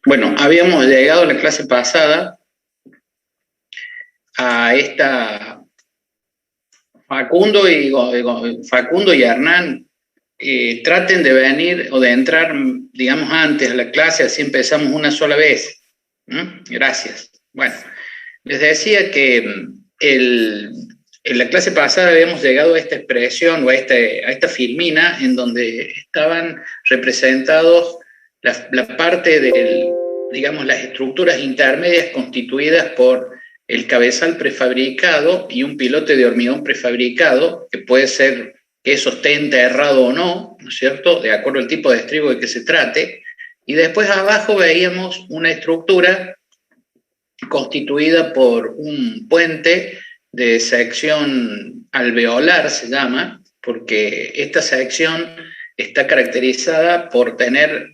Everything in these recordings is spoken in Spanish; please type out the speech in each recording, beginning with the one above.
Bueno, habíamos llegado a la clase pasada a esta Facundo y Hernán traten de venir o de entrar, digamos, antes a la clase, así empezamos una sola vez. Gracias. Bueno, les decía que en la clase pasada habíamos llegado a esta expresión o a esta filmina en donde estaban representados la parte digamos, las estructuras intermedias constituidas por el cabezal prefabricado y un pilote de hormigón prefabricado, que puede ser que eso esté enterrado o no, ¿no es cierto?, de acuerdo al tipo de estribo de que se trate. Y después abajo veíamos una estructura constituida por un puente de sección alveolar, se llama, porque esta sección está caracterizada por tener,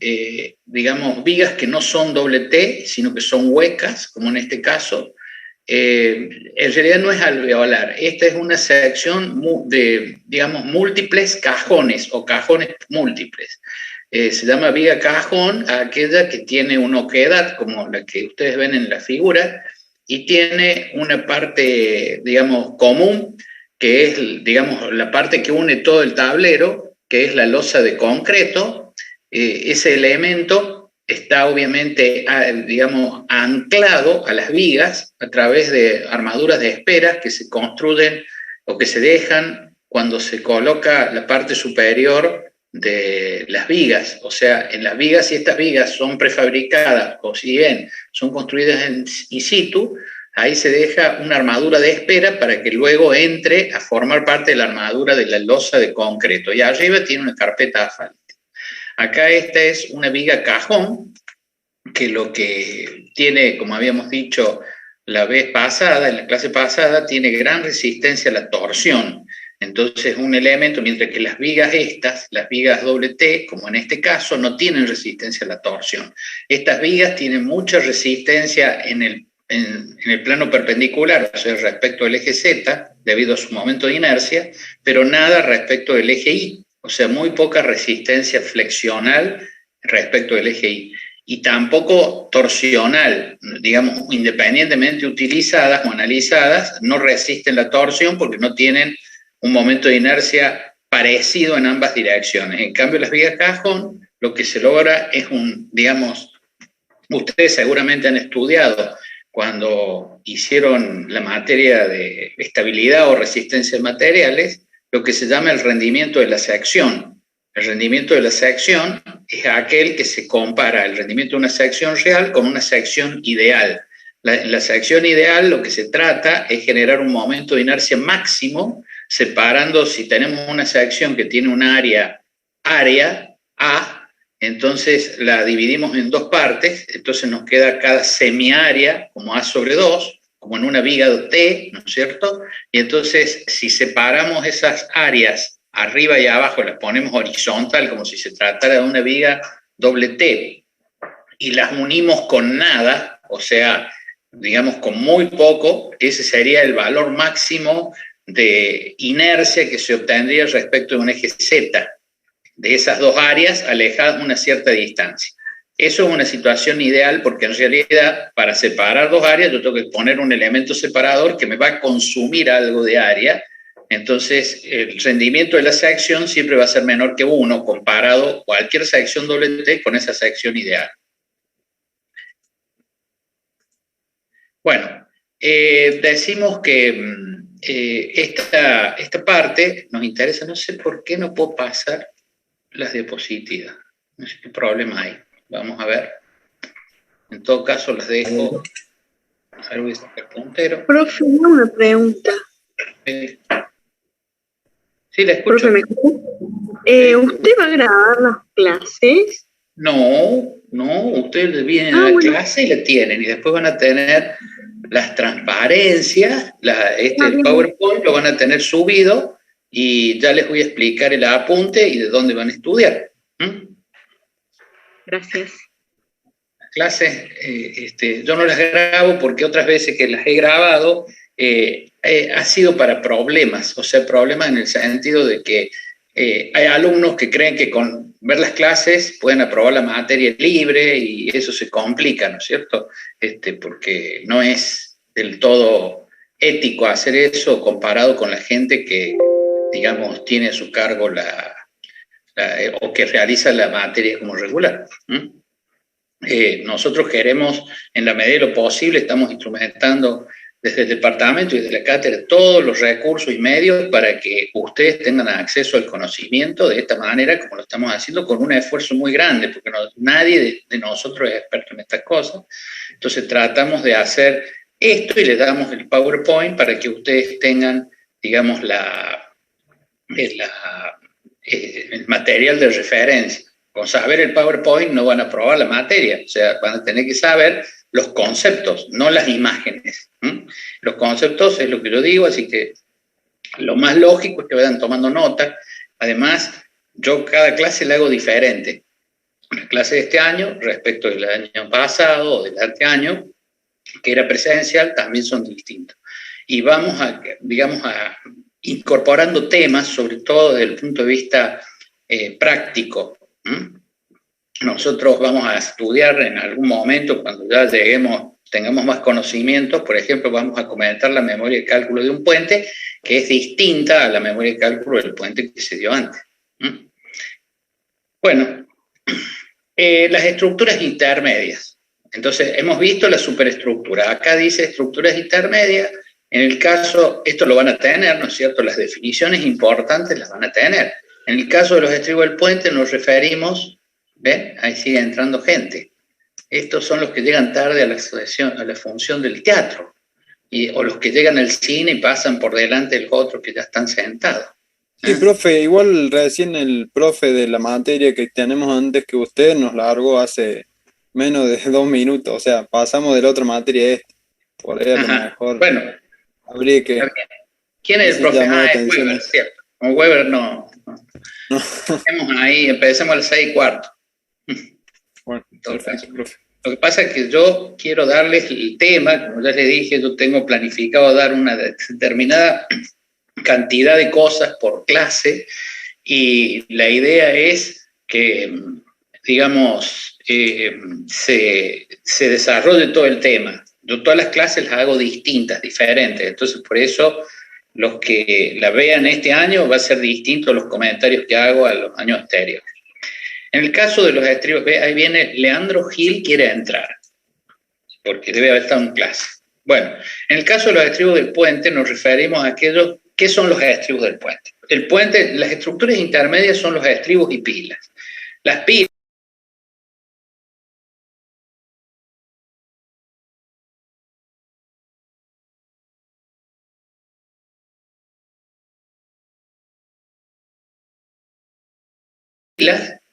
digamos, vigas que no son doble T, sino que son huecas, como en este caso. En realidad no es alveolar, esta es una sección de, digamos, múltiples cajones o cajones múltiples. Se llama viga cajón a aquella que tiene una oquedad, como la que ustedes ven en la figura, y tiene una parte, digamos, común, que es, digamos, la parte que une todo el tablero, que es la losa de concreto. Ese elemento está obviamente, digamos, anclado a las vigas a través de armaduras de esperas que se construyen o que se dejan cuando se coloca la parte superior de las vigas. O sea, en las vigas, si estas vigas son prefabricadas o si bien son construidas in situ, ahí se deja una armadura de espera para que luego entre a formar parte de la armadura de la losa de concreto. Y arriba tiene una carpeta asfáltica. Acá esta es una viga cajón, que lo que tiene, como habíamos dicho la vez pasada, en la clase pasada, tiene gran resistencia a la torsión. Entonces, un elemento, mientras que las vigas estas, las vigas doble T, como en este caso, no tienen resistencia a la torsión. Estas vigas tienen mucha resistencia en el plano perpendicular, o sea, respecto al eje Z, debido a su momento de inercia, pero nada respecto del eje Y, o sea, muy poca resistencia flexional respecto del eje Y. Y tampoco torsional, digamos, independientemente utilizadas o analizadas, no resisten la torsión porque no tienen un momento de inercia parecido en ambas direcciones. En cambio, las vigas cajón, lo que se logra es digamos, ustedes seguramente han estudiado cuando hicieron la materia de estabilidad o resistencia de materiales, lo que se llama el rendimiento de la sección. El rendimiento de la sección es aquel que se compara el rendimiento de una sección real con una sección ideal. La sección ideal, lo que se trata es generar un momento de inercia máximo, separando, si tenemos una sección que tiene un área A, entonces la dividimos en dos partes, entonces nos queda cada semiárea como A sobre 2, como en una viga T, ¿no es cierto? Y entonces, si separamos esas áreas arriba y abajo, las ponemos horizontal, como si se tratara de una viga doble T, y las unimos con nada, o sea, digamos con muy poco, ese sería el valor máximo de inercia que se obtendría respecto de un eje Z, de esas dos áreas alejadas una cierta distancia. Eso es una situación ideal porque en realidad para separar dos áreas yo tengo que poner un elemento separador que me va a consumir algo de área, entonces el rendimiento de la sección siempre va a ser menor que 1 comparado cualquier sección doble T con esa sección ideal. Bueno, decimos que esta parte nos interesa, no sé por qué no puedo pasar las diapositivas, no sé qué problema hay, vamos a ver, en todo caso las dejo, a ver, voy a sacar el puntero. Profe, una pregunta. Sí, la escucho. Profe, ¿me escucha? ¿Usted va a grabar las clases? No, ustedes vienen a la clase y la tienen, y después van a tener las transparencias, el PowerPoint lo van a tener subido, y ya les voy a explicar el apunte y de dónde van a estudiar. Gracias. Las clases, yo no las grabo porque otras veces que las he grabado ha sido para problemas, o sea, problemas en el sentido de que hay alumnos que creen que con ver las clases, pueden aprobar la materia libre y eso se complica, ¿no es cierto? Porque no es del todo ético hacer eso comparado con la gente que, digamos, tiene a su cargo o que realiza la materia como regular. Nosotros queremos, en la medida de lo posible, estamos instrumentando desde el departamento y desde la cátedra todos los recursos y medios para que ustedes tengan acceso al conocimiento de esta manera, como lo estamos haciendo, con un esfuerzo muy grande, porque nadie de nosotros es experto en estas cosas. Entonces tratamos de hacer esto y les damos el PowerPoint para que ustedes tengan, digamos, el material de referencia. Con saber el PowerPoint no van a aprobar la materia, o sea, van a tener que saber los conceptos, no las imágenes. Los conceptos es lo que yo digo, así que lo más lógico es que vayan tomando nota. Además, yo cada clase la hago diferente. La clase de este año respecto del año pasado o del anteaño, que era presencial, también son distintos. Y vamos digamos, incorporando temas, sobre todo desde el punto de vista práctico. Nosotros vamos a estudiar en algún momento, cuando ya tengamos más conocimientos, por ejemplo, vamos a comentar la memoria de cálculo de un puente, que es distinta a la memoria de cálculo del puente que se dio antes. Bueno, las estructuras intermedias. Entonces, hemos visto la superestructura. Acá dice estructuras intermedias. En el caso, esto lo van a tener, ¿no es cierto? Las definiciones importantes las van a tener. En el caso de los estribos del puente nos referimos, ¿ven? Ahí sigue entrando gente. Estos son los que llegan tarde a la función del teatro, o los que llegan al cine y pasan por delante de los otros que ya están sentados. Sí, profe, igual recién el profe de la materia que tenemos antes que usted nos largó hace menos de 2 minutos, o sea, pasamos de la otra materia a esta. Por ahí a lo mejor bueno, habría que... ¿Quién es el profe? Es Weber, ¿cierto? Con Weber no. Empecemos ahí, empecemos a las 6:15. Bueno, perfecto, profe. Lo que pasa es que yo quiero darles el tema, como ya les dije, yo tengo planificado dar una determinada cantidad de cosas por clase y la idea es que, digamos, se desarrolle todo el tema. Yo todas las clases las hago distintas, diferentes, entonces por eso los que la vean este año va a ser distinto a los comentarios que hago a los años anteriores. En el caso de los estribos, ahí viene Leandro Gil, quiere entrar, porque debe haber estado en clase. Bueno, en el caso de los estribos del puente nos referimos a aquellos, ¿qué son los estribos del puente? El puente, las estructuras intermedias son los estribos y pilas. Las pilas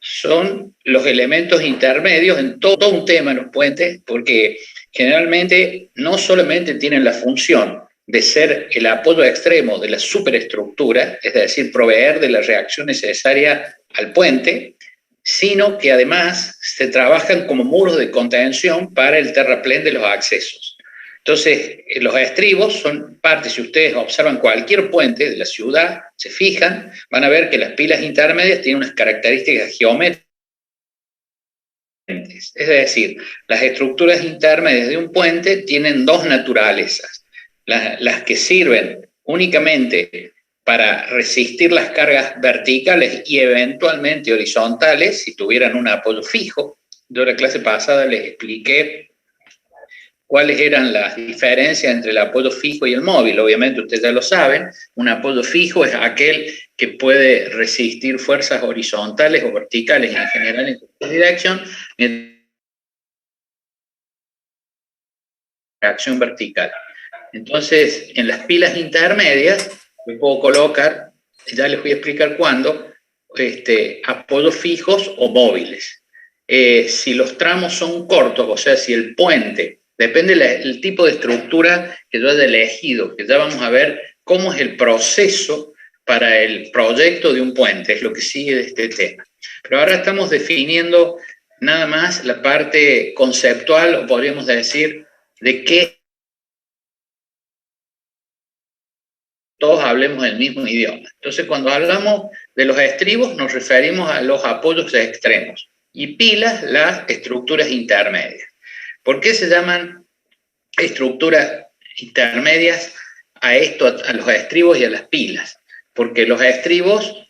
son los elementos intermedios en todo un tema en los puentes, porque generalmente no solamente tienen la función de ser el apoyo extremo de la superestructura, es decir, proveer de la reacción necesaria al puente, sino que además se trabajan como muros de contención para el terraplén de los accesos. Entonces, los estribos son parte, si ustedes observan cualquier puente de la ciudad, se fijan, van a ver que las pilas intermedias tienen unas características geométricas. Es decir, las estructuras intermedias de un puente tienen dos naturalezas. Las que sirven únicamente para resistir las cargas verticales y eventualmente horizontales, si tuvieran un apoyo fijo. Yo en la clase pasada les expliqué cuáles eran las diferencias entre el apoyo fijo y el móvil. Obviamente ustedes ya lo saben, un apoyo fijo es aquel que puede resistir fuerzas horizontales o verticales en general en cualquier dirección, reacción vertical. Entonces, en las pilas intermedias, me puedo colocar, ya les voy a explicar cuándo, apoyos fijos o móviles. Si los tramos son cortos, o sea, si el puente, depende del tipo de estructura que yo haya elegido, que ya vamos a ver cómo es el proceso para el proyecto de un puente, es lo que sigue de este tema. Pero ahora estamos definiendo nada más la parte conceptual, o podríamos decir, de qué todos hablemos el mismo idioma. Entonces, cuando hablamos de los estribos nos referimos a los apoyos extremos y pilas las estructuras intermedias. ¿Por qué se llaman estructuras intermedias a los estribos y a las pilas? Porque los estribos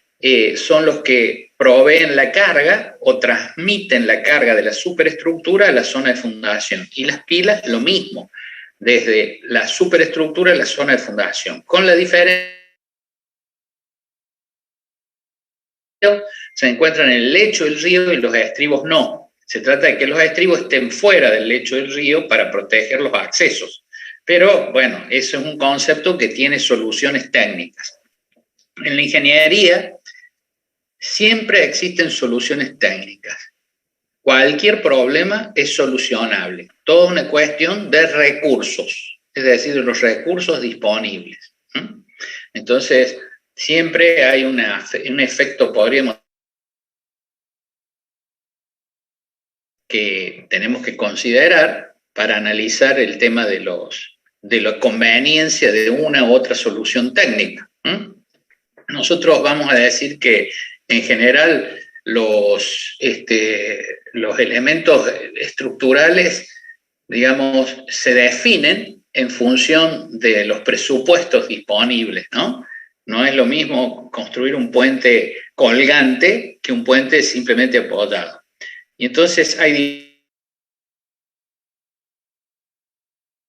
son los que proveen la carga o transmiten la carga de la superestructura a la zona de fundación. Y las pilas lo mismo, desde la superestructura a la zona de fundación. Con la diferencia, se encuentran en el lecho del río y los estribos no. Se trata de que los estribos estén fuera del lecho del río para proteger los accesos. Pero, bueno, eso es un concepto que tiene soluciones técnicas. En la ingeniería siempre existen soluciones técnicas. Cualquier problema es solucionable. Toda una cuestión de recursos, es decir, de los recursos disponibles. Entonces, siempre hay un efecto, podríamos, que tenemos que considerar para analizar el tema de la conveniencia de una u otra solución técnica. Nosotros vamos a decir que en general los elementos estructurales, digamos, se definen en función de los presupuestos disponibles, ¿no? No es lo mismo construir un puente colgante que un puente simplemente apoyado. Y entonces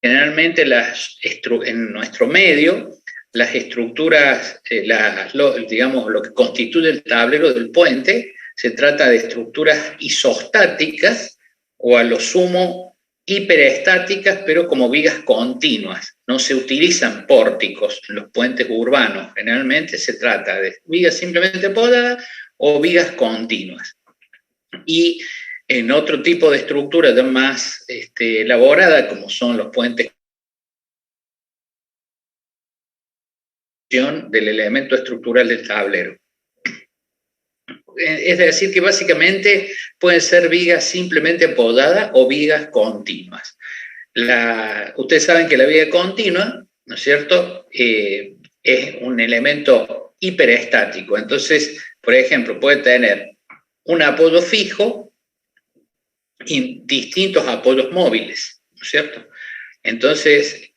generalmente en nuestro medio, las estructuras, digamos, lo que constituye el tablero del puente, se trata de estructuras isostáticas o a lo sumo hiperestáticas, pero como vigas continuas. No se utilizan pórticos en los puentes urbanos. Generalmente se trata de vigas simplemente apoyadas o vigas continuas. Y en otro tipo de estructura ya más elaborada, como son los puentes del elemento estructural del tablero. Es decir, que básicamente pueden ser vigas simplemente apoyadas o vigas continuas. Ustedes saben que la viga continua, ¿no es cierto?, es un elemento hiperestático. Entonces, por ejemplo, puede tener un apoyo fijo y distintos apoyos móviles, ¿no es cierto? Entonces,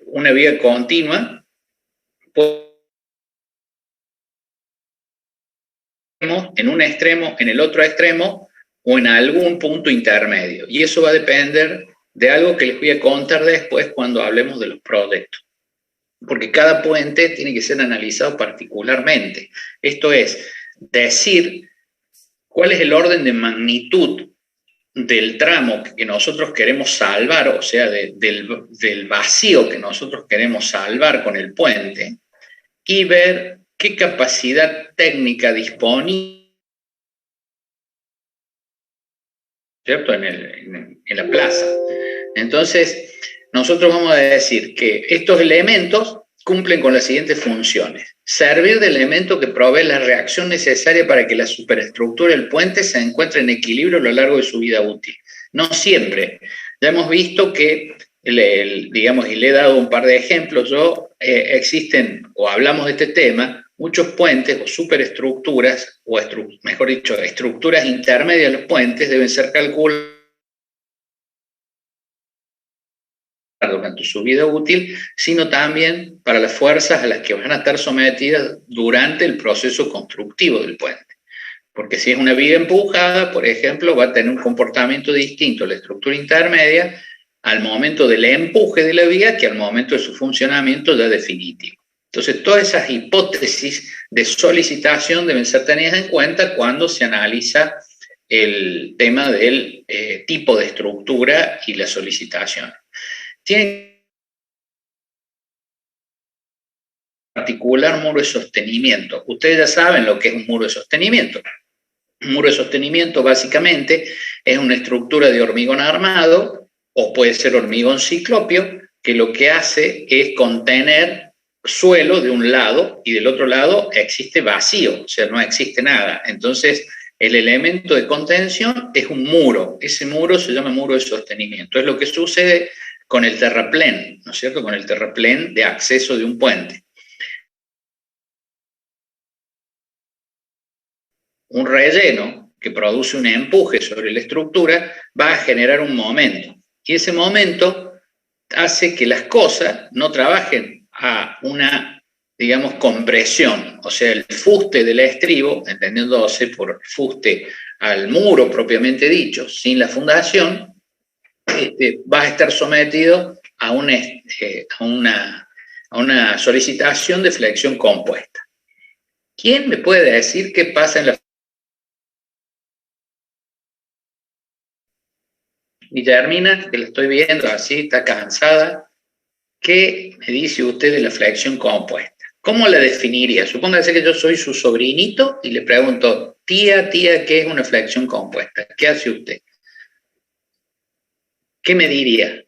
una viga continua en un extremo, en el otro extremo o en algún punto intermedio. Y eso va a depender de algo que les voy a contar después cuando hablemos de los proyectos. Porque cada puente tiene que ser analizado particularmente. Esto es, decir cuál es el orden de magnitud del tramo que nosotros queremos salvar, o sea, del vacío que nosotros queremos salvar con el puente, y ver qué capacidad técnica dispone, ¿cierto?, en la plaza. Entonces, nosotros vamos a decir que estos elementos cumplen con las siguientes funciones. Servir de elemento que provee la reacción necesaria para que la superestructura del puente se encuentre en equilibrio a lo largo de su vida útil. No siempre. Ya hemos visto que, digamos, y le he dado un par de ejemplos, existen, o hablamos de este tema, muchos puentes o superestructuras, o mejor dicho, estructuras intermedias de los puentes deben ser calculadas durante su vida útil, sino también para las fuerzas a las que van a estar sometidas durante el proceso constructivo del puente. Porque si es una viga empujada, por ejemplo, va a tener un comportamiento distinto la estructura intermedia al momento del empuje de la viga que al momento de su funcionamiento ya definitivo. Entonces, todas esas hipótesis de solicitación deben ser tenidas en cuenta cuando se analiza el tema del tipo de estructura y la solicitación. Tiene particular muro de sostenimiento. Ustedes ya saben lo que es un muro de sostenimiento. Un muro de sostenimiento básicamente es una estructura de hormigón armado o puede ser hormigón ciclopio que lo que hace es contener suelo de un lado y del otro lado existe vacío, o sea, no existe nada. Entonces, el elemento de contención es un muro. Ese muro se llama muro de sostenimiento. Es lo que sucede con el terraplén, ¿no es cierto?, con el terraplén de acceso de un puente. un relleno que produce un empuje sobre la estructura, va a generar un momento. Y ese momento hace que las cosas no trabajen a una, digamos, compresión. O sea, el fuste del estribo, entendiéndose por fuste al muro propiamente dicho, sin la fundación, va a estar sometido a una solicitación de flexión compuesta. ¿Quién me puede decir qué pasa en la Guillermina, que la estoy viendo así, está cansada? ¿Qué me dice usted de la flexión compuesta? ¿Cómo la definiría? Supóngase que yo soy su sobrinito y le pregunto, tía, ¿qué es una flexión compuesta? ¿Qué hace usted? ¿Qué me diría?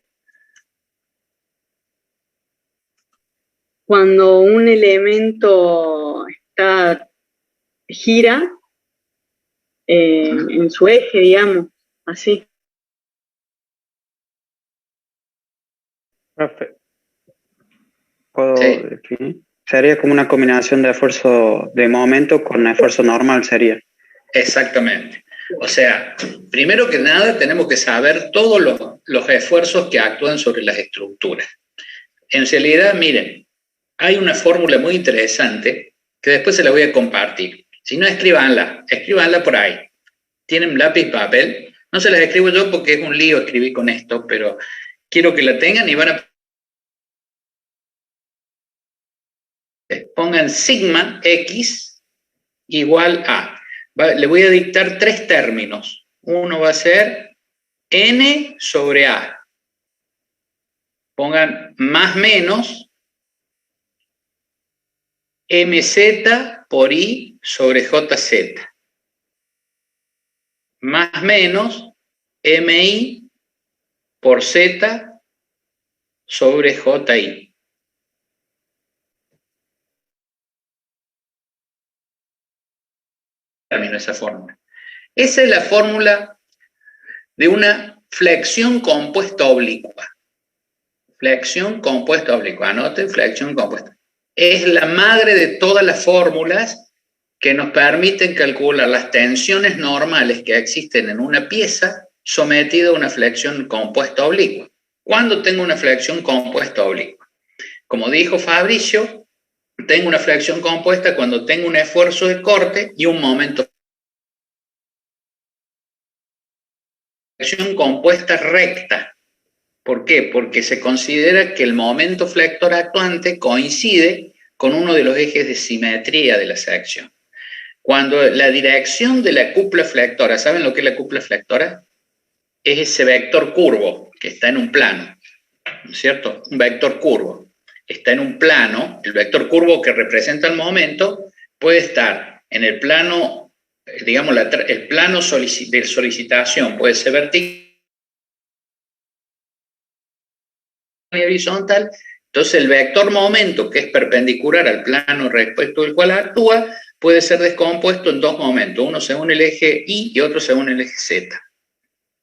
Cuando un elemento gira en su eje, digamos, así. Profe, ¿puedo definir? Sería como una combinación de esfuerzo de momento con esfuerzo normal, sería. Exactamente. O sea, primero que nada tenemos que saber todos los esfuerzos que actúan sobre las estructuras. En realidad, miren, hay una fórmula muy interesante que después se la voy a compartir. Si no, escríbanla por ahí. ¿Tienen lápiz y papel? No se las escribo yo porque es un lío escribir con esto, pero quiero que la tengan y van a... Pongan sigma x igual a... Le voy a dictar 3 términos. Uno va a ser n sobre a. Pongan más menos mz por i sobre jz. Más menos mi por z sobre ji. Esa fórmula. Esa es la fórmula de una flexión compuesta oblicua. Flexión compuesta oblicua. Anoten, flexión compuesta. Es la madre de todas las fórmulas que nos permiten calcular las tensiones normales que existen en una pieza sometida a una flexión compuesta oblicua. ¿Cuándo tengo una flexión compuesta oblicua? Como dijo Fabricio, tengo una flexión compuesta cuando tengo un esfuerzo de corte y un momento. Flexión compuesta recta. ¿Por qué? Porque se considera que el momento flector actuante coincide con uno de los ejes de simetría de la sección. Cuando la dirección de la cúpula flectora, ¿saben lo que es la cúpula flectora? Es ese vector curvo que está en un plano, ¿no es cierto? Un vector curvo. Está en un plano, el vector curvo que representa el momento puede estar en el plano, digamos, el plano de solicitación puede ser vertical y horizontal. Entonces el vector momento, que es perpendicular al plano respecto del cual actúa, puede ser descompuesto en 2 momentos, uno según el eje Y y otro según el eje Z.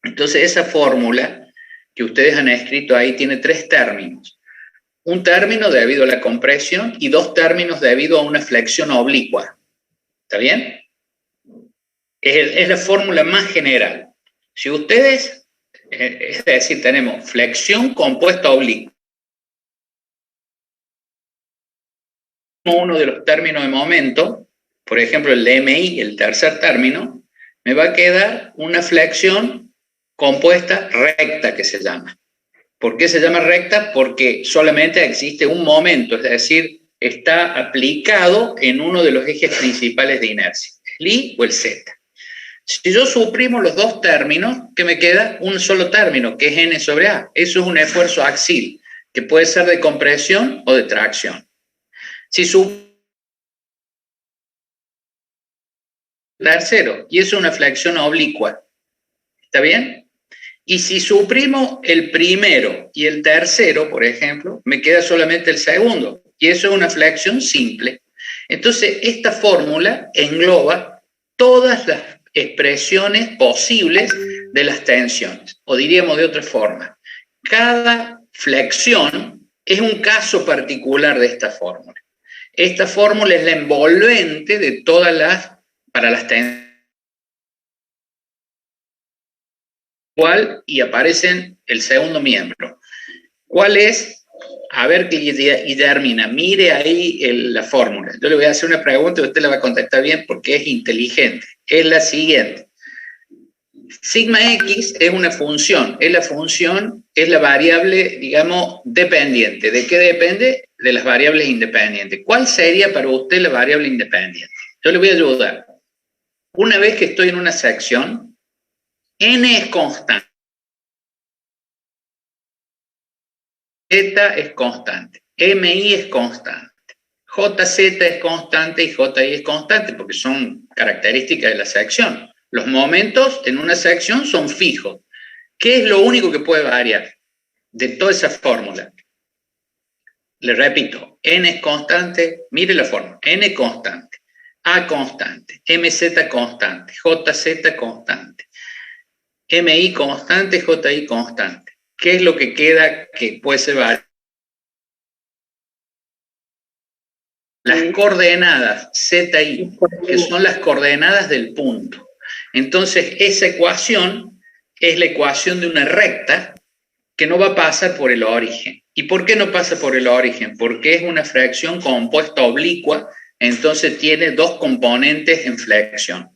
Entonces esa fórmula que ustedes han escrito ahí tiene 3 términos. Un término debido a la compresión y 2 términos debido a una flexión oblicua. ¿Está bien? Es la fórmula más general. Si ustedes, es decir, tenemos flexión compuesta oblicua, uno de los términos de momento, por ejemplo el de MI, el tercer término, me va a quedar una flexión compuesta recta que se llama. ¿Por qué se llama recta? Porque solamente existe un momento, es decir, está aplicado en uno de los ejes principales de inercia, el I o el Z. Si yo suprimo los 2 términos, ¿qué me queda? Un solo término, que es N sobre A. Eso es un esfuerzo axial, que puede ser de compresión o de tracción. Si tercero, y eso es una flexión oblicua. ¿Está bien? Y si suprimo el primero y el tercero, por ejemplo, me queda solamente el segundo. Y eso es una flexión simple. Entonces, esta fórmula engloba todas las expresiones posibles de las tensiones. O diríamos de otra forma, cada flexión es un caso particular de esta fórmula. Esta fórmula es la envolvente de todas para las tensiones. igual y aparecen el segundo miembro. ¿Cuál es? A ver qué Guillermina, mire ahí la fórmula. Yo le voy a hacer una pregunta y usted la va a contestar bien porque es inteligente. Es la siguiente. Sigma X es una función, es la variable, digamos, dependiente. ¿De qué depende? De las variables independientes. ¿Cuál sería para usted la variable independiente? Yo le voy a ayudar. Una vez que estoy en una sección, N es constante. Z es constante. MI es constante. JZ es constante y JI es constante porque son características de la sección. Los momentos en una sección son fijos. ¿Qué es lo único que puede variar de toda esa fórmula? Le repito, N es constante, mire la fórmula, N es constante, A constante, MZ constante, JZ constante, MI constante, JI constante. ¿Qué es lo que queda que puede ser variable? Las coordenadas ZI, que son las coordenadas del punto. Entonces, esa ecuación es la ecuación de una recta que no va a pasar por el origen. ¿Y por qué no pasa por el origen? Porque es una fracción compuesta oblicua, entonces tiene dos componentes en flexión.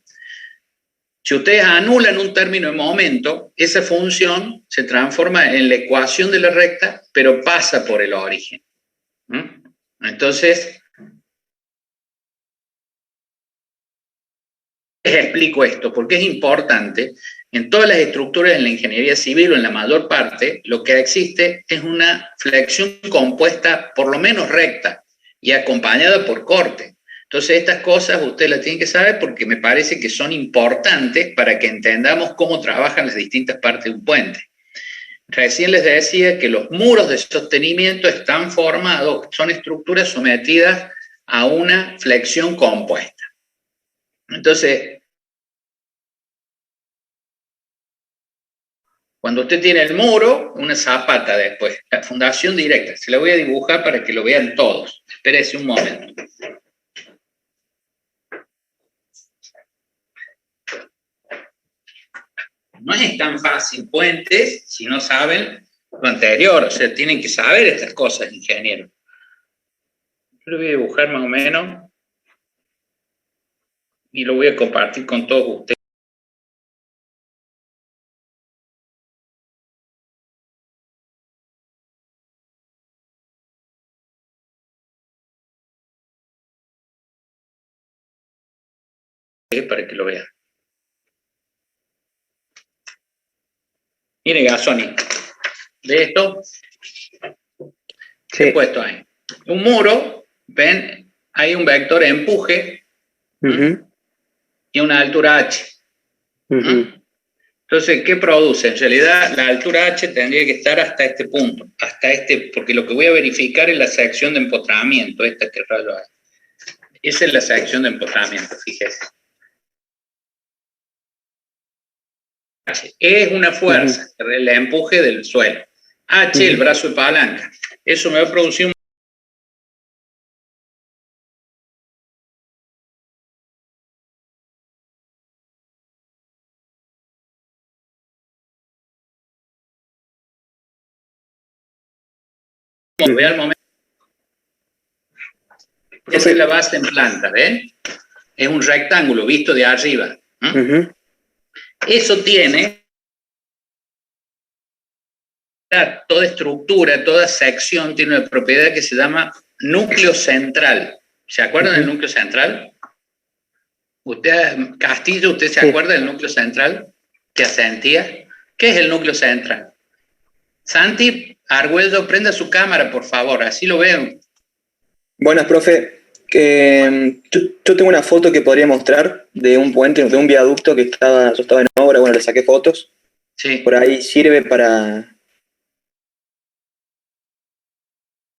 Si ustedes anulan un término de momento, esa función se transforma en la ecuación de la recta, pero pasa por el origen. Entonces, les explico esto, porque es importante. En todas las estructuras de la ingeniería civil, o en la mayor parte, lo que existe es una flexión compuesta por lo menos recta y acompañada por corte. Entonces, estas cosas ustedes las tienen que saber porque me parece que son importantes para que entendamos cómo trabajan las distintas partes de un puente. Recién les decía que los muros de sostenimiento están formados, son estructuras sometidas a una flexión compuesta. Entonces, cuando usted tiene el muro, una zapata después, la fundación directa, se la voy a dibujar para que lo vean todos. Espérese un momento. No es tan fácil puentes si no saben lo anterior, o sea, tienen que saber estas cosas, ingeniero. Yo lo voy a dibujar más o menos y lo voy a compartir con todos ustedes. Para que lo vean. Mire, Gasoni, ¿ve esto? ¿Qué he puesto ahí? Un muro, ven, hay un vector de empuje y una altura h. Entonces, ¿qué produce? En realidad, la altura h tendría que estar hasta este punto, porque lo que voy a verificar es la sección de empotramiento, esta que rayo hay. Esa es la sección de empotramiento, fíjese. Es una fuerza, el empuje del suelo. H, el brazo de palanca. Eso me va a producir un al momento. Esa es la base en planta, ¿ven? Es un rectángulo visto de arriba. Eso tiene toda estructura, toda sección tiene una propiedad que se llama núcleo central. ¿Se acuerdan del núcleo central? Usted, Castillo, ¿usted se acuerda del núcleo central que asentía? ¿Qué es el núcleo central? Santi Argüello, prenda su cámara, por favor, así lo veo. Buenas, profe. Yo tengo una foto que podría mostrar de un puente, de un viaducto que yo estaba en obra, bueno, le saqué fotos. Sí. Por ahí sirve para